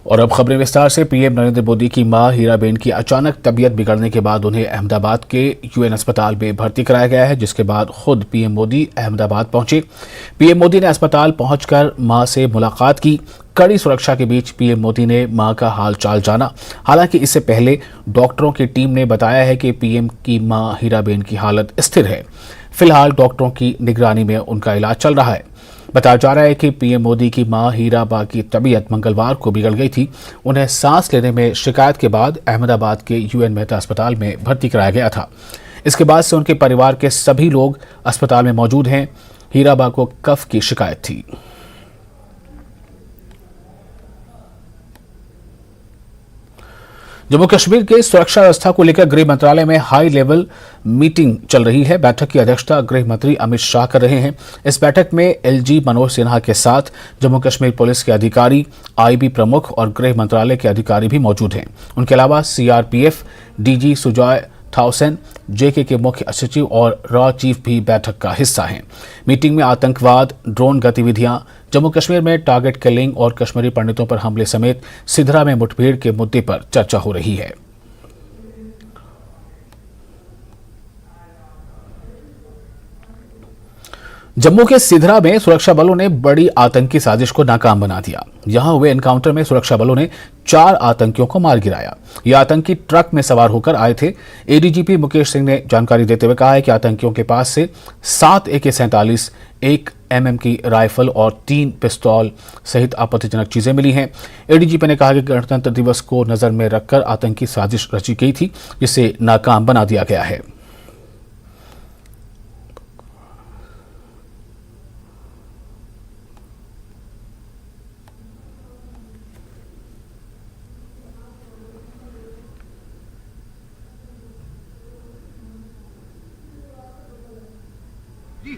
और अब खबरें विस्तार से। पीएम नरेंद्र मोदी की मां हीराबेन की अचानक तबीयत बिगड़ने के बाद उन्हें अहमदाबाद के यूएन अस्पताल में भर्ती कराया गया है, जिसके बाद खुद पीएम मोदी अहमदाबाद पहुंचे। पीएम मोदी ने अस्पताल पहुंचकर मां से मुलाकात की। कड़ी सुरक्षा के बीच पीएम मोदी ने मां का हालचाल जाना। हालांकि इससे पहले डॉक्टरों की टीम ने बताया है कि पीएम की मां हीराबेन की हालत स्थिर है। फिलहाल डॉक्टरों की निगरानी में उनका इलाज चल रहा है। बताया जा रहा है कि पीएम मोदी की मां हीराबा की तबीयत मंगलवार को बिगड़ गई थी। उन्हें सांस लेने में शिकायत के बाद अहमदाबाद के यूएन मेहता अस्पताल में भर्ती कराया गया था। इसके बाद से उनके परिवार के सभी लोग अस्पताल में मौजूद हैं। हीराबा को कफ की शिकायत थी। जम्मू कश्मीर के सुरक्षा व्यवस्था को लेकर गृह मंत्रालय में हाई लेवल मीटिंग चल रही है। बैठक की अध्यक्षता गृह मंत्री अमित शाह कर रहे हैं। इस बैठक में एलजी मनोज सिन्हा के साथ जम्मू कश्मीर पुलिस के अधिकारी, आईबी प्रमुख और गृह मंत्रालय के अधिकारी भी मौजूद हैं। उनके अलावा सीआरपीएफ डीजी सुजॉय थाउसेन, जेके के मुख्य सचिव और रॉ चीफ भी बैठक का हिस्सा हैं। मीटिंग में आतंकवाद, ड्रोन गतिविधियां, जम्मू कश्मीर में टारगेट किलिंग और कश्मीरी पंडितों पर हमले समेत सिधरा में मुठभेड़ के मुद्दे पर चर्चा हो रही है। जम्मू के सिधरा में सुरक्षा बलों ने बड़ी आतंकी साजिश को नाकाम बना दिया। यहां हुए एनकाउंटर में सुरक्षा बलों ने 4 आतंकियों को मार गिराया। ये आतंकी ट्रक में सवार होकर आए थे। एडीजीपी मुकेश सिंह ने जानकारी देते हुए कहा है कि आतंकियों के पास से 7 AK-47, 1 mm की राइफल और 3 पिस्तौल सहित आपत्तिजनक चीजें मिली हैं। एडीजीपी ने कहा कि गणतंत्र दिवस को नजर में रखकर आतंकी साजिश रची गई थी, जिसे नाकाम बना दिया गया है।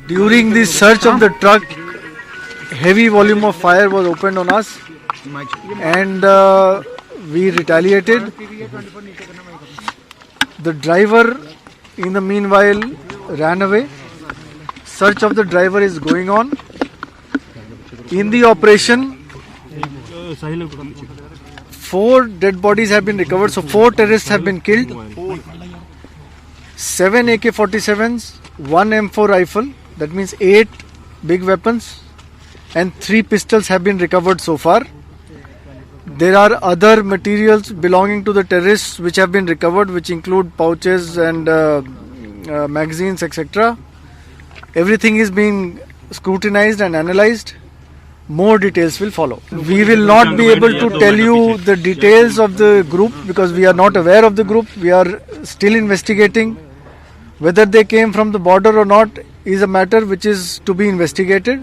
During the search of the truck, heavy volume of fire was opened on us and we retaliated. The driver in the meanwhile ran away. Search of the driver is going on. In the operation, 4 dead bodies have been recovered, so 4 terrorists have been killed. 7 AK-47s, 1 M4 rifle, that means 8 big weapons and 3 pistols have been recovered so far. There are other materials belonging to the terrorists which have been recovered, which include pouches and magazines, etc. Everything is being scrutinized and analyzed. More details will follow. We will not be able to tell you the details of the group because we are not aware of the group. We are still investigating. Whether they came from the border or not is a matter which is to be investigated.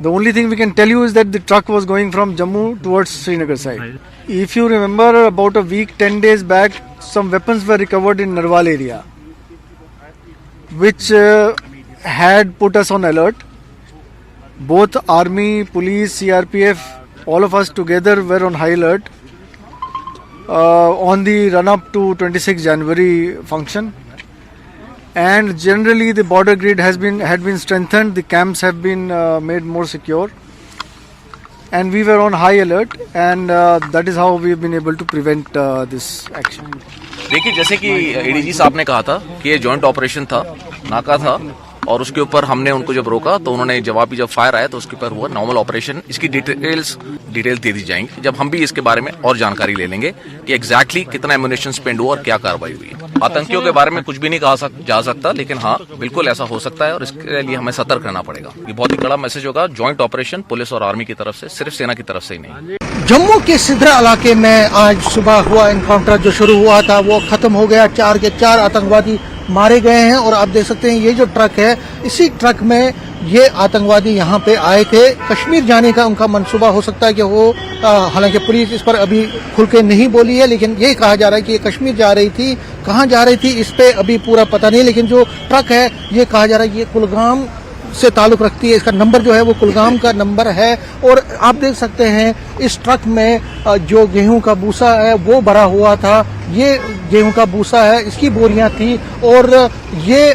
The only thing we can tell you is that the truck was going from Jammu towards Srinagar side. If you remember, about a week, 10 days back, some weapons were recovered in Narwal area, which had put us on alert. Both army, police, CRPF, all of us together were on high alert on the run-up to 26 January function. And generally the border grid had been strengthened, the camps have been made more secure and we were on high alert and that is how we have been able to prevent this action. देखिए, जैसे कि ADG साहब ने कहा था कि ये joint operation था, नाका था और उसके ऊपर हमने उनको जब रोका तो उन्होंने जवाबी जब फायर आया तो उसके ऊपर हुआ नॉर्मल ऑपरेशन। इसकी डिटेल्स दे दी जाएंगी जब हम भी इसके बारे में और जानकारी ले लेंगे कि एग्जैक्टली कितना एम्यूनेशन स्पेंड हुआ और क्या कार्रवाई हुई। आतंकियों के बारे में कुछ भी नहीं कहा जा सकता, लेकिन हाँ बिल्कुल ऐसा हो सकता है और इसके लिए हमें सतर्क रहना पड़ेगा। ये बहुत ही कड़ा मैसेज होगा जॉइंट ऑपरेशन पुलिस और आर्मी की तरफ से, सिर्फ सेना की तरफ से ही नहीं। जम्मू के सिधरा इलाके में आज सुबह हुआ एनकाउंटर जो शुरू हुआ था वो खत्म हो गया। 4 के 4 आतंकवादी मारे गए हैं और आप देख सकते हैं ये जो ट्रक है, इसी ट्रक में ये आतंकवादी यहाँ पे आए थे। कश्मीर जाने का उनका मंसूबा हो सकता है कि वो, हालांकि पुलिस इस पर अभी खुल के नहीं बोली है, लेकिन ये कहा जा रहा है कि ये कश्मीर जा रही थी। कहाँ जा रही थी इस पे अभी पूरा पता नहीं, लेकिन जो ट्रक है ये कहा जा रहा है कि ये कुलगाम से ताल्लुक रखती है। इसका नंबर जो है वो कुलगाम का नंबर है और आप देख सकते हैं इस ट्रक में जो गेहूं का भूसा है वो भरा हुआ था। ये गेहूं का भूसा है, इसकी बोरियां थी और ये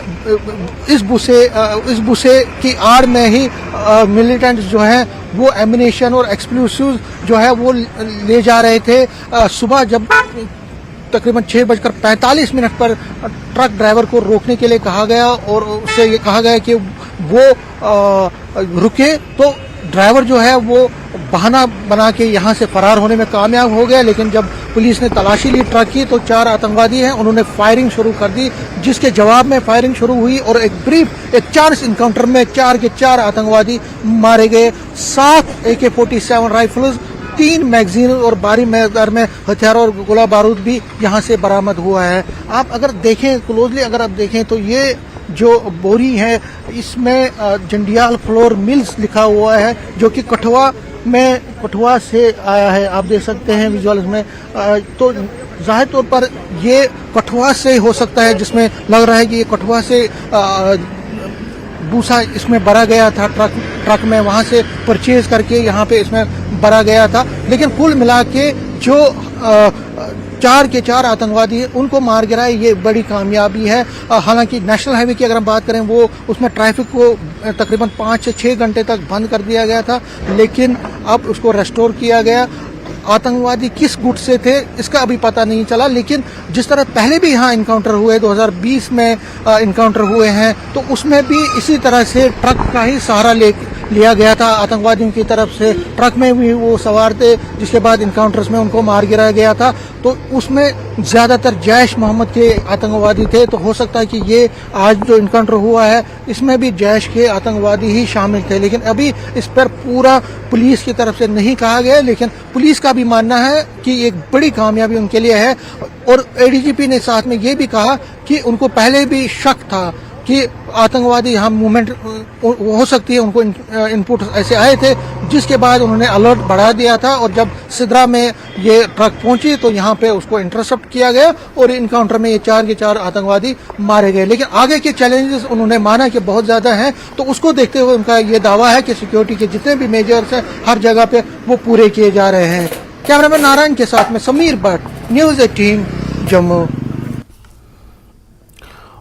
इस भूसे की आड़ में ही मिलिटेंट्स जो हैं वो एमिनेशन और एक्सप्लोसिव जो है वो ले जा रहे थे। सुबह जब तकरीबन 6:45 पर ट्रक ड्राइवर को रोकने के लिए कहा गया और उससे ये कहा गया कि वो रुके, तो ड्राइवर जो है वो बहाना बना के यहाँ से फरार होने में कामयाब हो गया। लेकिन जब पुलिस ने तलाशी ली ट्रक की तो 4 आतंकवादी हैं, उन्होंने फायरिंग शुरू कर दी, जिसके जवाब में फायरिंग शुरू हुई और एक 4 इनकाउंटर में 4 के 4 आतंकवादी मारे गए। 7 AK-47 राइफल्स, 3 मैगजीन और भारी मैदार में हथियार और गोला बारूद भी यहाँ से बरामद हुआ है। आप अगर देखें क्लोजली, अगर आप देखें तो ये जो बोरी है इसमें जंडियाल फ्लोर मिल्स लिखा हुआ है, जो कि कठुआ से आया है। आप देख सकते हैं विजुअल्स में। तो जाहिर तौर पर ये कठुआ से हो सकता है, जिसमें लग रहा है कि ये कठुआ से भूसा इसमें भरा गया था ट्रक में, वहां से परचेज करके यहाँ पे इसमें भरा गया था। लेकिन कुल मिला के जो 4 के 4 आतंकवादी हैं उनको मार गिराया, ये बड़ी कामयाबी है। हालांकि नेशनल हाईवे की अगर हम बात करें, वो उसमें ट्रैफिक को तकरीबन 5 से 6 घंटे तक बंद कर दिया गया था, लेकिन अब उसको रेस्टोर किया गया। आतंकवादी किस गुट से थे इसका अभी पता नहीं चला, लेकिन जिस तरह पहले भी यहाँ इनकाउंटर हुए, 2020 में इनकाउंटर हुए हैं, तो उसमें भी इसी तरह से ट्रक का ही सहारा लिया गया था आतंकवादियों की तरफ से। ट्रक में भी वो सवार थे, जिसके बाद इनकाउंटर्स में उनको मार गिराया गया था। तो उसमें ज्यादातर जैश मोहम्मद के आतंकवादी थे। तो हो सकता है कि ये आज जो इनकाउंटर हुआ है इसमें भी जैश के आतंकवादी ही शामिल थे, लेकिन अभी इस पर पूरा पुलिस की तरफ से नहीं कहा गया। लेकिन पुलिस का भी मानना है कि एक बड़ी कामयाबी उनके लिए है। और ADGP ने साथ में ये भी कहा कि उनको पहले भी शक था कि आतंकवादी यहाँ मूवमेंट हो सकती है, उनको इनपुट ऐसे आए थे, जिसके बाद उन्होंने अलर्ट बढ़ा दिया था। और जब सिद्रा में ये ट्रक पहुंची तो यहाँ पे उसको इंटरसेप्ट किया गया और इनकाउंटर में ये 4 के 4 आतंकवादी मारे गए। लेकिन आगे के चैलेंजेस उन्होंने माना कि बहुत ज्यादा हैं, तो उसको देखते हुए उनका ये दावा है कि सिक्योरिटी के जितने भी मेजर्स हैं हर जगह पे वो पूरे किए जा रहे हैं। कैमरामैन नारायण के साथ में समीर भट्ट, News 18 जम्मू।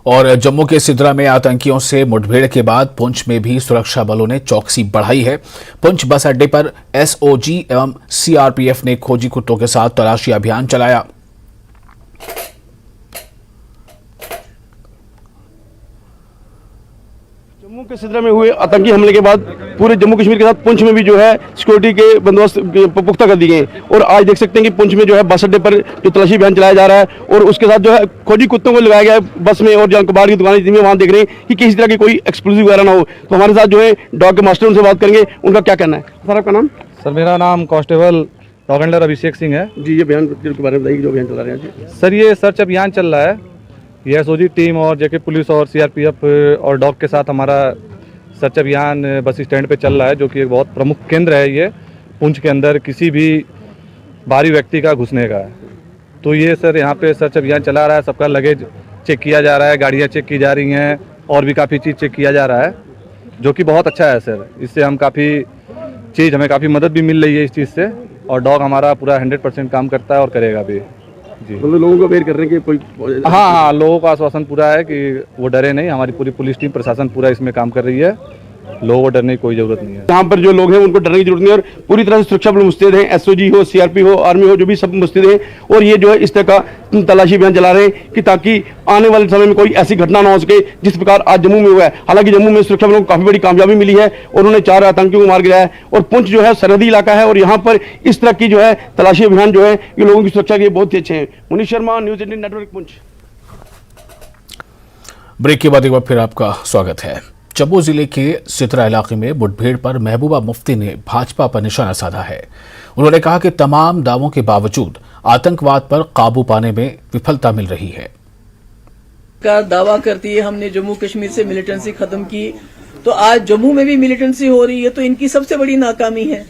और जम्मू के सिद्रा में आतंकियों से मुठभेड़ के बाद पुंछ में भी सुरक्षा बलों ने चौकसी बढ़ाई है। पुंछ बस अड्डे पर SOG एवं CRPF ने खोजी कुत्तों के साथ तलाशी अभियान चलाया। जम्मू के सिद्रा में हुए आतंकी हमले के बाद पूरे जम्मू कश्मीर के साथ पुंछ में भी जो है सिक्योरिटी के बंदोबस्त पुख्ता कर दिए गए। और आज देख सकते हैं कि पुंछ में जो है बस अड्डे पर जो तलाशी अभियान चलाया जा रहा है और उसके साथ जो है खोजी कुत्तों को लगाया गया है बस में। और जहाँ कबाड़ की दुकानें जितनी वहाँ देख रहे हैं कि किसी तरह की कोई एक्सप्लोजिव वगैरह ना हो। तो हमारे साथ जो है डॉग के मास्टर, उनसे बात करेंगे, उनका क्या कहना है। सर आपका नाम? सर मेरा नाम constable dog handler Abhishek Singh है जी। ये अभियान के बारे में बताइए, जो अभियान चला रहे हैं। सर ये सर्च अभियान चल रहा है, ये SOG टीम और JK पुलिस और CRPF और डॉग के साथ हमारा सर्च अभियान बस स्टैंड पे चल रहा है, जो कि एक बहुत प्रमुख केंद्र है ये पुंछ के अंदर किसी भी बाहरी व्यक्ति का घुसने का है। तो ये सर यहाँ पे सर्च अभियान चला रहा है, सबका लगेज चेक किया जा रहा है, गाड़ियाँ चेक की जा रही हैं और भी काफ़ी चीज़ चेक किया जा रहा है, जो कि बहुत अच्छा है सर। इससे हम हमें काफ़ी मदद भी मिल रही है इस चीज़ से। और डॉग हमारा पूरा 100% काम करता है और करेगा भी जी। मतलब लोगों को अवेयर कर रहे हैं कि कोई हाँ, लोगों का आश्वासन पूरा है कि वो डरे नहीं। हमारी पूरी पुलिस टीम प्रशासन पूरा इसमें काम कर रही है, लोगों को डरने की कोई जरूरत नहीं है। यहाँ पर जो लोग हैं उनको डरने की जरूरत नहीं है और पूरी तरह से सुरक्षा बल मुस्तैद हैं। SOG हो, CRP हो, आर्मी हो, जो भी सब मुस्तैद हैं। और ये जो है इस तरह का तलाशी अभियान चला रहे हैं कि ताकि आने वाले समय में कोई ऐसी घटना ना हो सके जिस प्रकार आज जम्मू में हुआ है। हालांकि जम्मू में सुरक्षा बलों को काफी बड़ी कामयाबी मिली है और उन्होंने 4 आतंकियों को मार गिराया है। और पुंछ जो है सरहदी इलाका है और यहाँ पर इस तरह की जो है तलाशी अभियान जो है ये लोगों की सुरक्षा के लिए बहुत ही अच्छे हैं। Munish Sharma, News 18 network, Poonch. Break के बाद एक बार फिर आपका स्वागत है। जम्मू जिले के सितरा इलाके में मुठभेड़ पर महबूबा मुफ्ती ने भाजपा पर निशाना साधा है। उन्होंने कहा कि तमाम दावों के बावजूद आतंकवाद पर काबू पाने में विफलता मिल रही है। का दावा करती है हमने जम्मू कश्मीर से मिलिटेंसी खत्म की, तो आज जम्मू में भी मिलिटेंसी हो रही है, तो इनकी सबसे बड़ी नाकामी है।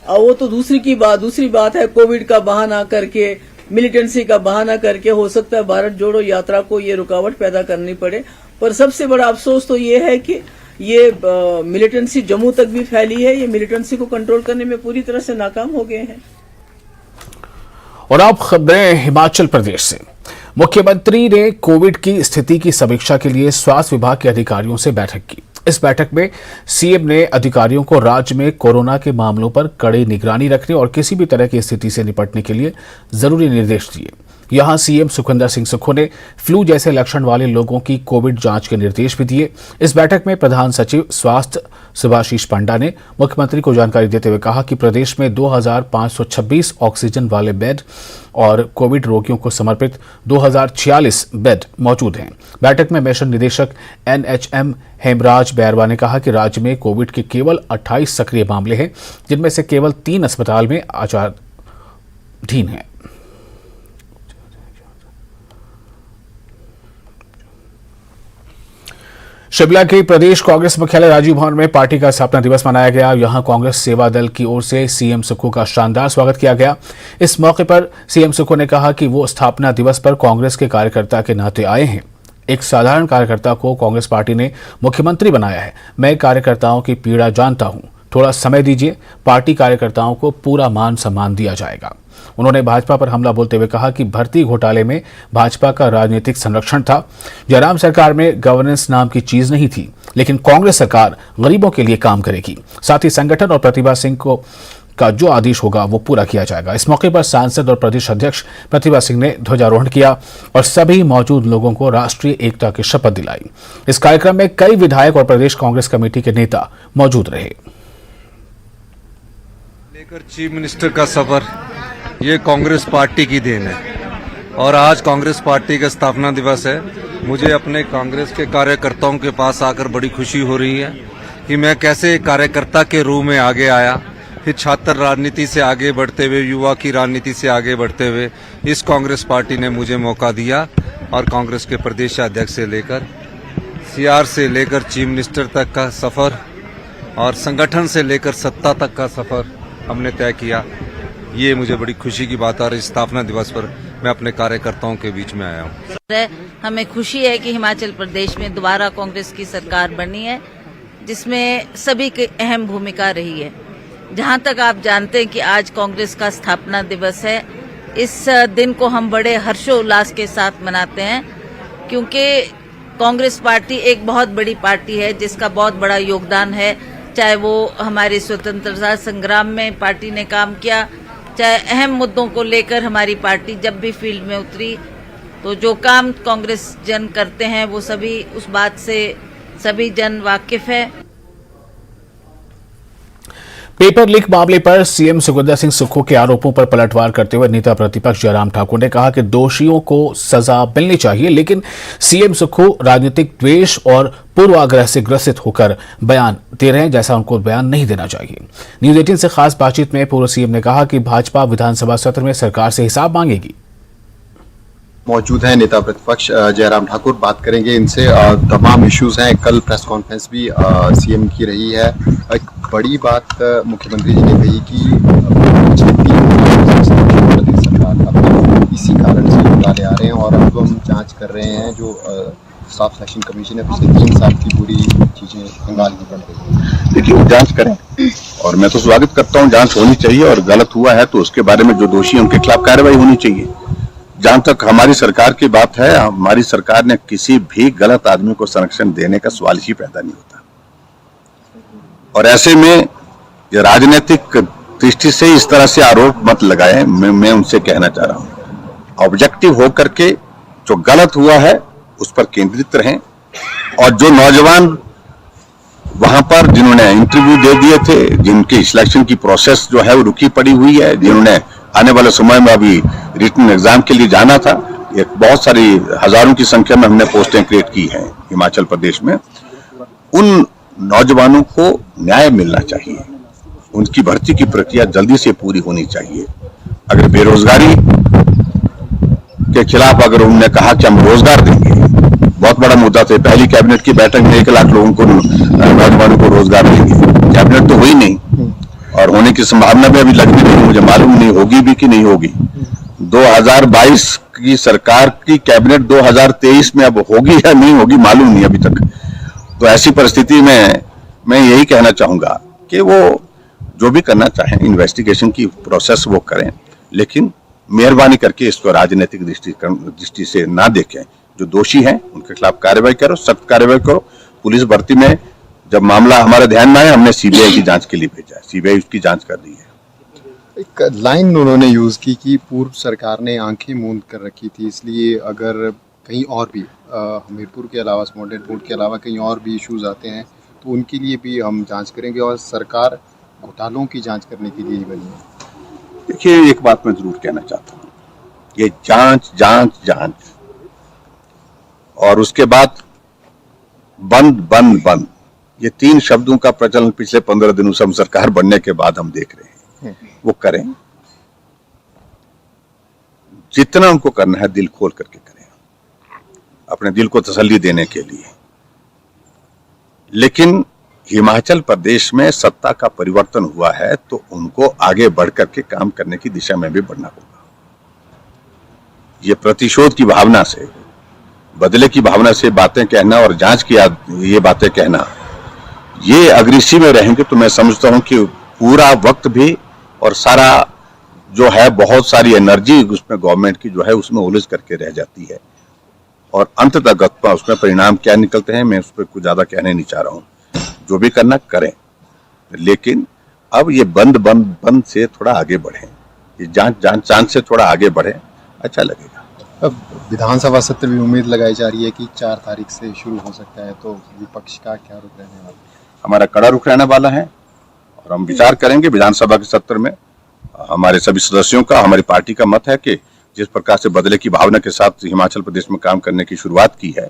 और वो तो दूसरी बात है, कोविड का बहाना करके, मिलिटेंसी का बहाना करके हो सकता है भारत जोड़ो यात्रा को ये रुकावट पैदा करनी पड़े। पर सबसे बड़ा अफसोस तो ये है कि ये मिलिटेंसी जम्मू तक भी फैली है। ये मिलिटेंसी को कंट्रोल करने में पूरी तरह से नाकाम हो गए हैं। और अब खबरें हिमाचल प्रदेश से। मुख्यमंत्री ने कोविड की स्थिति की समीक्षा के लिए स्वास्थ्य विभाग के अधिकारियों से बैठक की। इस बैठक में सीएम ने अधिकारियों को राज्य में कोरोना के मामलों पर कड़ी निगरानी रखने और किसी भी तरह की स्थिति से निपटने के लिए जरूरी निर्देश दिए। यहां सीएम सुखविंदर सिंह सुक्खू ने फ्लू जैसे लक्षण वाले लोगों की कोविड जांच के निर्देश भी दिए। इस बैठक में प्रधान सचिव स्वास्थ्य सुभाशीष पंडा ने मुख्यमंत्री को जानकारी देते हुए कहा कि प्रदेश में 2526 ऑक्सीजन वाले बेड और कोविड रोगियों को समर्पित 2046 बेड मौजूद हैं। बैठक में मिशन निदेशक NHM हेमराज बैरवा ने कहा कि राज्य में कोविड के केवल 28 सक्रिय मामले हैं, जिनमें से केवल 3 अस्पताल में आचाराधीन हैं। शिमला के प्रदेश कांग्रेस मुख्यालय राजीव भवन में पार्टी का स्थापना दिवस मनाया गया। यहां कांग्रेस सेवा दल की ओर से सीएम सुक्खू का शानदार स्वागत किया गया। इस मौके पर सीएम सुक्खू ने कहा कि वो स्थापना दिवस पर कांग्रेस के कार्यकर्ता के नाते आए हैं। एक साधारण कार्यकर्ता को कांग्रेस पार्टी ने मुख्यमंत्री बनाया है। मैं कार्यकर्ताओं की पीड़ा जानता हूं, थोड़ा समय दीजिए, पार्टी कार्यकर्ताओं को पूरा मान सम्मान दिया जाएगा। उन्होंने भाजपा पर हमला बोलते हुए कहा कि भर्ती घोटाले में भाजपा का राजनीतिक संरक्षण था। जयराम सरकार में गवर्नेंस नाम की चीज नहीं थी, लेकिन कांग्रेस सरकार गरीबों के लिए काम करेगी। साथ ही संगठन और प्रतिभा सिंह का जो आदेश होगा वो पूरा किया जाएगा। इस मौके पर सांसद और प्रदेश अध्यक्ष प्रतिभा सिंह ने ध्वजारोहण किया और सभी मौजूद लोगों को राष्ट्रीय एकता की शपथ दिलाई। इस कार्यक्रम में कई विधायक और प्रदेश कांग्रेस कमेटी के नेता मौजूद रहे। लेकर चीफ मिनिस्टर का सफर ये कांग्रेस पार्टी की देन है और आज कांग्रेस पार्टी का स्थापना दिवस है। मुझे अपने कांग्रेस के कार्यकर्ताओं के पास आकर बड़ी खुशी हो रही है कि मैं कैसे कार्यकर्ता के रूप में आगे आया, फिर छात्र राजनीति से आगे बढ़ते हुए, युवा की राजनीति से आगे बढ़ते हुए इस कांग्रेस पार्टी ने मुझे मौका दिया और कांग्रेस के प्रदेश अध्यक्ष से लेकर CR से लेकर चीफ मिनिस्टर तक का सफर और संगठन से लेकर सत्ता तक का सफर हमने तय किया। ये मुझे बड़ी खुशी की बात है और इस स्थापना दिवस पर मैं अपने कार्यकर्ताओं के बीच में आया हूँ। हमें खुशी है कि हिमाचल प्रदेश में दोबारा कांग्रेस की सरकार बनी है, जिसमें सभी की अहम भूमिका रही है। जहां तक आप जानते हैं कि आज कांग्रेस का स्थापना दिवस है, इस दिन को हम बड़े हर्षोल्लास के साथ मनाते हैं, क्योंकि कांग्रेस पार्टी एक बहुत बड़ी पार्टी है जिसका बहुत बड़ा योगदान है। चाहे वो हमारे स्वतंत्रता संग्राम में पार्टी ने काम किया, चाहे अहम मुद्दों को लेकर हमारी पार्टी जब भी फील्ड में उतरी, तो जो काम कांग्रेस जन करते हैं वो सभी उस बात से सभी जन वाकिफ है। पेपर लीक मामले पर सीएम सुखविंदर सिंह सुक्खू के आरोपों पर पलटवार करते हुए नेता प्रतिपक्ष जयराम ठाकुर ने कहा कि दोषियों को सजा मिलनी चाहिए, लेकिन सीएम सुक्खू राजनीतिक द्वेष और पूर्वाग्रह से ग्रसित होकर बयान दे रहे हैं, जैसा उनको बयान नहीं देना चाहिए। न्यूज 18 से खास बातचीत में पूर्व सीएम ने कहा कि भाजपा विधानसभा सत्र में सरकार से हिसाब मांगेगी। मौजूद हैं नेता प्रतिपक्ष जयराम ठाकुर, बात करेंगे इनसे। तमाम इश्यूज हैं, कल प्रेस कॉन्फ्रेंस भी सीएम की रही है। एक बड़ी बात मुख्यमंत्री जी ने कही कि सरकार का इसी कारण से घोटाले आ रहे हैं और अब हम जांच कर रहे हैं। जो स्टाफ सिलेक्शन कमीशन है, पिछले 3 साल की पूरी चीजें खंगालनी पड़ रही है। देखिए, जांच करें और मैं तो स्वागत करता हूँ, जांच होनी चाहिए और गलत हुआ है तो उसके बारे में जो दोषी है उनके खिलाफ कार्रवाई होनी चाहिए। जहां तक हमारी सरकार की बात है, हमारी सरकार ने किसी भी गलत आदमी को संरक्षण देने का सवाल ही पैदा नहीं होता और ऐसे में ये राजनीतिक दृष्टि से इस तरह से आरोप मत लगाएं। मैं उनसे कहना चाह रहा हूं, ऑब्जेक्टिव होकर के जो गलत हुआ है उस पर केंद्रित रहें और जो नौजवान वहां पर जिन्होंने इंटरव्यू दे दिए थे, जिनकी सिलेक्शन की प्रोसेस जो है वो रुकी पड़ी हुई है, जिन्होंने आने वाले समय में अभी रिटन एग्जाम के लिए जाना था, एक बहुत सारी हजारों की संख्या में हमने पोस्टें क्रिएट की हैं हिमाचल प्रदेश में। उन नौजवानों को न्याय मिलना चाहिए, उनकी भर्ती की प्रक्रिया जल्दी से पूरी होनी चाहिए। अगर बेरोजगारी के खिलाफ अगर उन्होंने कहा कि हम रोजगार देंगे, बहुत बड़ा मुद्दा था। पहली कैबिनेट की बैठक में 1 लाख लोगों को, नौजवानों को रोजगार देंगे, कैबिनेट तो हुई नहीं और होने की संभावना भी अभी लगती नहीं, मुझे मालूम नहीं होगी भी कि नहीं होगी। 2022 की सरकार की कैबिनेट 2023 में अब होगी या नहीं होगी मालूम नहीं अभी तक। तो ऐसी परिस्थिति में मैं यही कहना चाहूंगा कि वो जो भी करना चाहें, इन्वेस्टिगेशन की प्रोसेस वो करें, लेकिन मेहरबानी करके इसको राजनीतिक दृष्टि से ना देखें। जो दोषी हैं उनके खिलाफ कार्रवाई करो, सख्त कार्रवाई करो। पुलिस भर्ती में जब मामला हमारे ध्यान में आया, हमने सीबीआई की जांच के लिए भेजा है, सीबीआई उसकी जांच कर रही है। एक लाइन उन्होंने यूज की कि पूर्व सरकार ने आंखें मूंद कर रखी थी, इसलिए अगर कहीं और भी हमीरपुर के अलावा, स्मॉल एयरपोर्ट के अलावा कहीं और भी इश्यूज आते हैं तो उनके लिए भी हम जांच करेंगे, और सरकार घोटालों की जांच करने के लिए ही बनी है। देखिए, एक बात मैं जरूर कहना चाहता हूँ, ये जांच जांच जांच और उसके बाद बंद बंद बंद, ये 3 शब्दों का प्रचलन पिछले 15 दिनों से हम सरकार बनने के बाद हम देख रहे हैं। वो करें, जितना उनको करना है दिल खोल करके करें, अपने दिल को तसल्ली देने के लिए। लेकिन हिमाचल प्रदेश में सत्ता का परिवर्तन हुआ है तो उनको आगे बढ़ करके काम करने की दिशा में भी बढ़ना होगा। ये प्रतिशोध की भावना से, बदले की भावना से बातें कहना और जांच की ये बातें कहना, ये अग्रेसिव में रहेंगे तो मैं समझता हूं कि पूरा वक्त भी और सारा जो है, बहुत सारी एनर्जी उसमें गवर्नमेंट की जो है उसमें उलझ करके रह जाती है, और अंततः उसमें परिणाम क्या निकलते हैं मैं उस पर कुछ ज्यादा कहने नहीं चाह रहा हूं। जो भी करना करें, लेकिन अब ये बंद बंद बंद से थोड़ा आगे बढ़े, ये जांच से थोड़ा आगे बढ़े, अच्छा लगेगा। अब विधानसभा सत्र भी उम्मीद लगाई जा रही है कि 4 तारीख से शुरू हो सकता है, तो विपक्ष का क्या रुख रहने वाला है? हमारा कड़ा रुख रहने वाला है और हम विचार करेंगे विधानसभा के सत्र में। हमारे सभी सदस्यों का, हमारी पार्टी का मत है कि जिस प्रकार से बदले की भावना के साथ हिमाचल प्रदेश में काम करने की शुरुआत की है,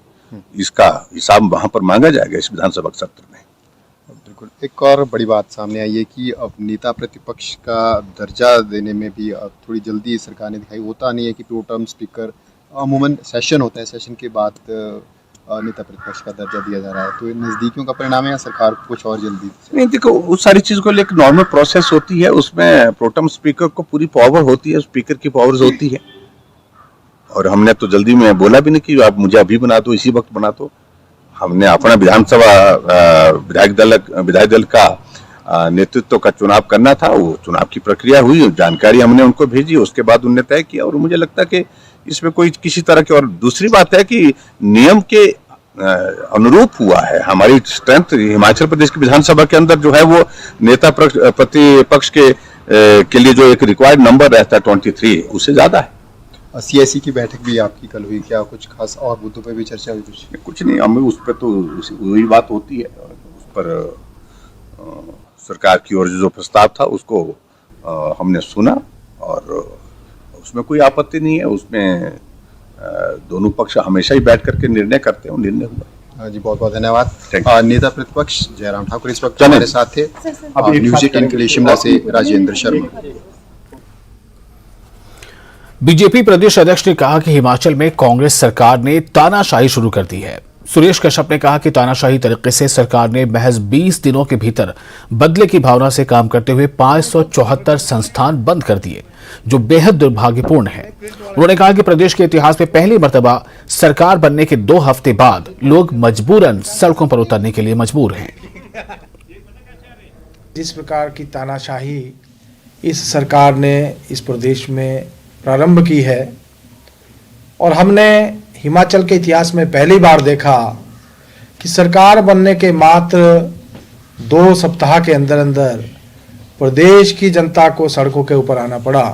इसका हिसाब वहां पर मांगा जाएगा इस विधानसभा सत्र में। बिल्कुल। एक और बड़ी बात सामने आई है कि अब नेता प्रतिपक्ष का दर्जा देने में भी अब थोड़ी जल्दी सरकार ने दिखाई। होता नहीं है कि प्रो टर्म स्पीकर, अमूमन सेशन होता है, सेशन के बाद नेता प्रतिपक्ष का दर्जा दिया जा रहा है, तो नजदीकियों का परिणाम है या सरकार कुछ और जल्दी? नहीं, देखो, उस सारी चीज को लेकर नॉर्मल प्रोसेस होती है, उसमें प्रोटम स्पीकर को पूरी पावर होती है, स्पीकर की पावर्स होती है, और हमने तो जल्दी में बोला भी नहीं कि आप मुझे अभी बना दो, इसी वक्त बना दो। हमने अपना विधानसभा विधायक दल का नेतृत्व का चुनाव करना था, वो चुनाव की प्रक्रिया हुई, जानकारी हमने उनको भेजी, उसके बाद उन्होंने तय किया, और मुझे लगता है कि इसमें कोई किसी तरह की, और दूसरी बात है कि नियम के अनुरूप हुआ है। हमारी स्ट्रेंथ हिमाचल प्रदेश की विधानसभा के अंदर जो है वो नेता प्रतिपक्ष के लिए जो एक रिक्वायर्ड नंबर रहता है 23, उससे ज्यादा है। सीआईसी की बैठक भी आपकी कल हुई, क्या कुछ खास और मुद्दों पे भी चर्चा हुई? कुछ नहीं, हमें उस पर तो वही बात होती है, उस पर सरकार की ओर जो प्रस्ताव था उसको हमने सुना और उसमें कोई आपत्ति नहीं है। उसमें दोनों पक्ष हमेशा ही बैठ करके निर्णय करते हैं, निर्णय हुआ। जी, बहुत बहुत धन्यवाद। नेता प्रतिपक्ष जयराम ठाकुर इस वक्त हमारे साथ थे। न्यूज़ 18 के लिए शिमला से राजेंद्र शर्मा। बीजेपी प्रदेश अध्यक्ष ने कहा कि हिमाचल में कांग्रेस सरकार ने तानाशाही शुरू कर दी है। सुरेश कश्यप ने कहा कि तानाशाही तरीके से सरकार ने महज 20 दिनों के भीतर बदले की भावना से काम करते हुए 574 संस्थान बंद कर दिए, जो बेहद दुर्भाग्यपूर्ण है। उन्होंने कहा कि प्रदेश के इतिहास में पहली मर्तबा सरकार बनने के 2 हफ्ते बाद लोग मजबूरन सड़कों पर उतरने के लिए मजबूर हैं। जिस प्रकार की तानाशाही इस सरकार ने इस प्रदेश में प्रारंभ की है, और हमने हिमाचल के इतिहास में पहली बार देखा कि सरकार बनने के मात्र 2 सप्ताह के अंदर अंदर प्रदेश की जनता को सड़कों के ऊपर आना पड़ा।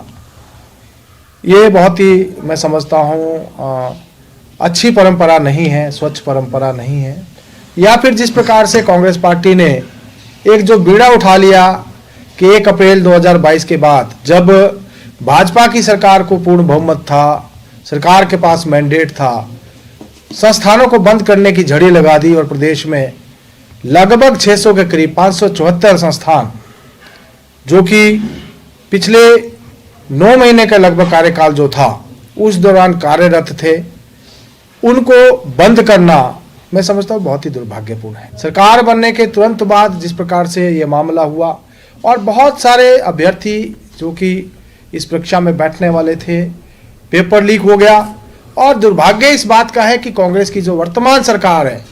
ये बहुत ही, मैं समझता हूँ, अच्छी परंपरा नहीं है, स्वच्छ परंपरा नहीं है। या फिर जिस प्रकार से कांग्रेस पार्टी ने एक जो बीड़ा उठा लिया कि 1 अप्रैल 2022 के बाद, जब भाजपा की सरकार को पूर्ण बहुमत था, सरकार के पास मैंडेट था, संस्थानों को बंद करने की झड़ी लगा दी, और प्रदेश में लगभग 600 के करीब 574 संस्थान, जो कि पिछले 9 महीने का लगभग कार्यकाल जो था उस दौरान कार्यरत थे, उनको बंद करना मैं समझता हूँ बहुत ही दुर्भाग्यपूर्ण है। सरकार बनने के तुरंत बाद जिस प्रकार से ये मामला हुआ, और बहुत सारे अभ्यर्थी जो कि इस परीक्षा में बैठने वाले थे, पेपर लीक हो गया। और दुर्भाग्य इस बात का है कि कांग्रेस की जो वर्तमान सरकार है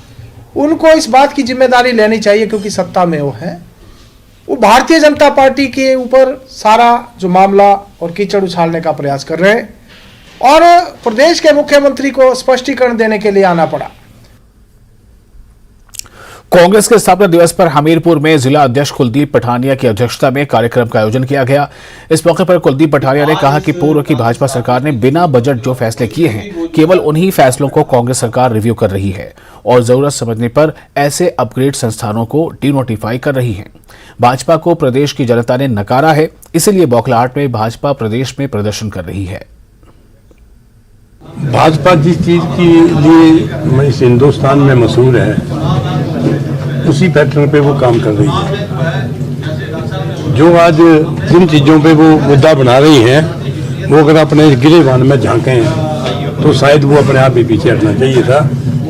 उनको इस बात की जिम्मेदारी लेनी चाहिए, क्योंकि सत्ता में वो है, वो भारतीय जनता पार्टी के ऊपर सारा जो मामला और कीचड़ उछालने का प्रयास कर रहे हैं और प्रदेश के मुख्यमंत्री को स्पष्टीकरण देने के लिए आना पड़ा। कांग्रेस के स्थापना दिवस पर हमीरपुर में जिला अध्यक्ष कुलदीप पठानिया की अध्यक्षता में कार्यक्रम का आयोजन किया गया। इस मौके पर कुलदीप पठानिया ने कहा कि पूर्व की भाजपा सरकार ने बिना बजट जो फैसले किए हैं, केवल उन्हीं फैसलों को कांग्रेस सरकार रिव्यू कर रही है और जरूरत समझने पर ऐसे अपग्रेड संस्थानों को डिनोटिफाई कर रही है। भाजपा को प्रदेश की जनता ने नकारा है, इसलिए बौखलाहट में भाजपा प्रदेश में प्रदर्शन कर रही है। भाजपा जिस चीज के लिए इस हिंदुस्तान में मशहूर है, उसी पैटर्न पे वो काम कर रही है। जो आज जिन चीजों पे वो मुद्दा बना रही है, वो अगर अपने गिरेबान में झांकें तो शायद वो अपने आप ही पीछे हटना चाहिए था,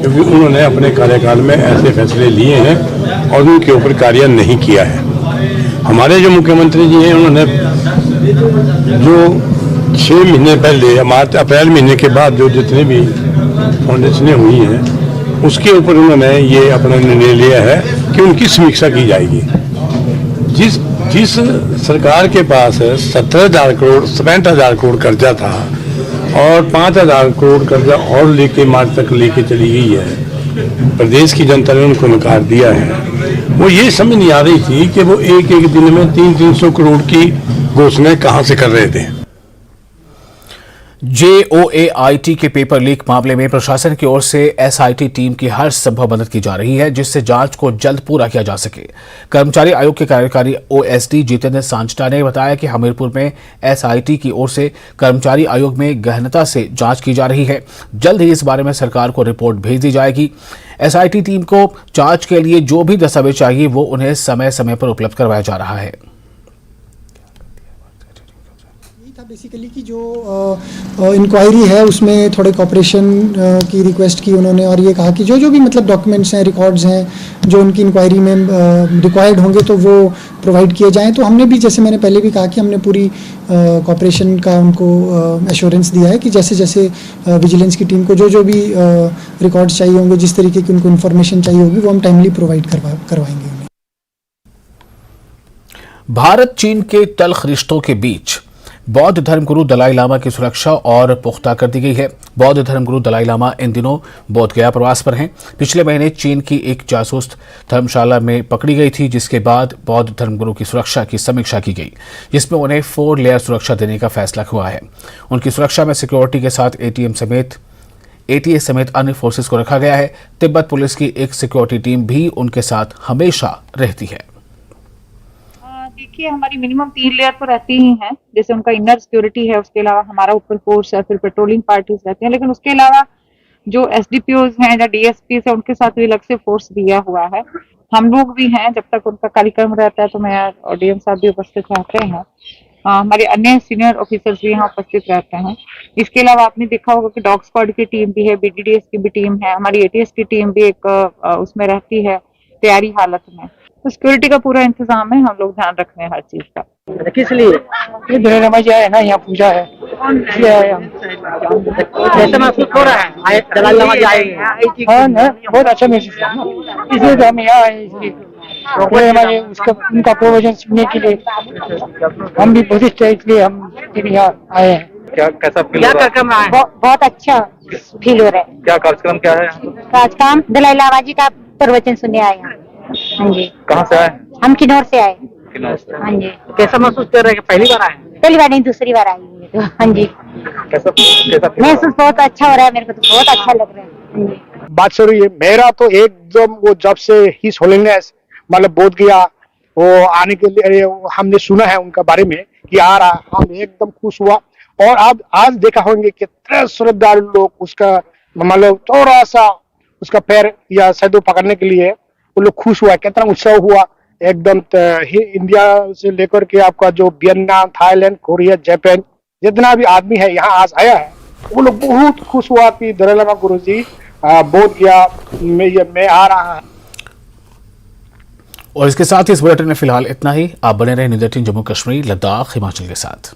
क्योंकि उन्होंने अपने कार्यकाल में ऐसे फैसले लिए हैं और उनके ऊपर कार्य नहीं किया है। हमारे जो मुख्यमंत्री जी हैं, उन्होंने जो 6 महीने पहले मार्च अप्रैल महीने के बाद जो जितने भी फाउंडेशनें हुई हैं, उसके ऊपर उन्होंने ये अपना निर्णय लिया है कि उनकी समीक्षा की जाएगी। जिस सरकार के पास 17,000 करोड़ 67,000 करोड़ कर्जा था और 5,000 करोड़ कर्जा और लेके मार्च तक लेके चली गई है, प्रदेश की जनता ने उनको नकार दिया है। वो ये समझ नहीं आ रही थी कि वो एक दिन में 300 करोड़ की घोषणाएं कहाँ से कर रहे थे। JOAIT के पेपर लीक मामले में प्रशासन की ओर से SIT टीम की हर संभव मदद की जा रही है, जिससे जांच को जल्द पूरा किया जा सके। कर्मचारी आयोग के कार्यकारी OSD जितेंद्र सांचटा ने बताया कि हमीरपुर में SIT की ओर से कर्मचारी आयोग में गहनता से जांच की जा रही है। जल्द ही इस बारे में सरकार को रिपोर्ट भेज दी जाएगी। SIT टीम को जांच के लिए जो भी दस्तावेज चाहिए वो उन्हें समय समय पर उपलब्ध करवाया जा रहा है। बेसिकली कि जो इंक्वायरी है उसमें थोड़े कॉपरेशन की रिक्वेस्ट की उन्होंने, और ये कहा कि जो भी मतलब डॉक्यूमेंट्स हैं, रिकॉर्ड्स हैं, जो उनकी इंक्वायरी में रिक्वायर्ड होंगे तो वो प्रोवाइड किए जाएं। तो हमने भी, जैसे मैंने पहले भी कहा, कि हमने पूरी कॉपरेशन का उनको एश्योरेंस दिया है कि जैसे जैसे विजिलेंस की टीम को जो भी रिकॉर्ड्स चाहिए होंगे, जिस तरीके की उनको इन्फॉर्मेशन चाहिए होगी, वो हम टाइमली प्रोवाइड करवाएंगे। भारत चीन के तल्ख रिश्तों के बीच बौद्ध धर्मगुरु दलाई लामा की सुरक्षा और पुख्ता कर दी गई है। बौद्ध धर्मगुरु दलाई लामा इन दिनों बोध गया प्रवास पर हैं। पिछले महीने चीन की एक जासूस धर्मशाला में पकड़ी गई थी, जिसके बाद बौद्ध धर्मगुरु की सुरक्षा की समीक्षा की गई, जिसमें उन्हें 4 लेयर सुरक्षा देने का फैसला हुआ है। उनकी सुरक्षा में सिक्योरिटी के साथ ATS समेत अन्य फोर्सेस को रखा गया है। तिब्बत पुलिस की एक सिक्योरिटी टीम भी उनके साथ हमेशा रहती है। देखिए, हमारी मिनिमम 3 लेयर तो रहती ही हैं, जैसे उनका इनर सिक्योरिटी है, उसके अलावा हमारा ऊपर फोर्स है, फिर पेट्रोलिंग पार्टीज रहते हैं, लेकिन उसके अलावा जो SDPOs हैं या DSPs है, उनके साथ भी अलग से फोर्स दिया हुआ है। हम लोग भी हैं, जब तक उनका कार्यक्रम रहता है तो मेयर और DM साहब भी उपस्थित रहते हैं। हमारे अन्य सीनियर ऑफिसर्स भी यहाँ उपस्थित रहते हैं। इसके अलावा आपने देखा होगा कि डॉग स्क्वाड की टीम भी है, BDDS की भी टीम है, हमारी ATS की टीम भी एक उसमें रहती है तैयारी हालत में। तो सिक्योरिटी का पूरा इंतजाम है, हम लोग ध्यान रख रहे हैं हर चीज का। किस लिए? ये दलाई लामा जी आए ना, यहाँ पूजा है, इसलिए आए हम। कैसा महसूस हो रहा है दलाई लामा जी आए? हाँ ना, बहुत अच्छा महसूस है, इसलिए तो हम यहाँ आए। इसलिए हमारे उनका प्रोविजन सुनने के लिए हम भी बुद्धिस्ट है, इसलिए हम यहाँ आए हैं। कैसा फील हो रहा है? बहुत अच्छा फील हो रहा है। क्या कार्यक्रम क्या है? कार्यक्रम दलाई लामा जी का प्रवचन सुनने आए हैं। हाँ जी। कहाँ से आए? हम किन्नौर से आए। हाँ जी। कैसा महसूस कर रहे हैं? पहली बार आए? पहली बार नहीं, दूसरी बार आई हूँ तो। हाँ जी। कैसा महसूस बहुत अच्छा हो रहा है, मेरे को तो बहुत अच्छा लग रहा है। बात शुरू ये मेरा तो एकदम, वो जब से हिज होलीनेस मतलब बोध गया वो आने के लिए हमने सुना है उनका बारे में कि आ रहा, हम एकदम खुश हुआ। और अब आज देखा होंगे कितने श्रद्धालु लोग उसका मतलब थोड़ा सा उसका पैर या सैदो पकड़ने के लिए वो लोग खुश हुआ, कितना उत्सव हुआ एकदम। इंडिया से लेकर के आपका जो वियतनाम, थाईलैंड, कोरिया, जापान जितना भी आदमी है यहाँ आज आया है, वो लोग बहुत खुश हुआ कि दलाई लामा गुरु जी बोध गया में आ रहा है। और इसके साथ ही इस बुलेटिन में फिलहाल इतना ही। आप बने रहे न्यूज़ 18 जम्मू कश्मीर, लद्दाख, हिमाचल के साथ।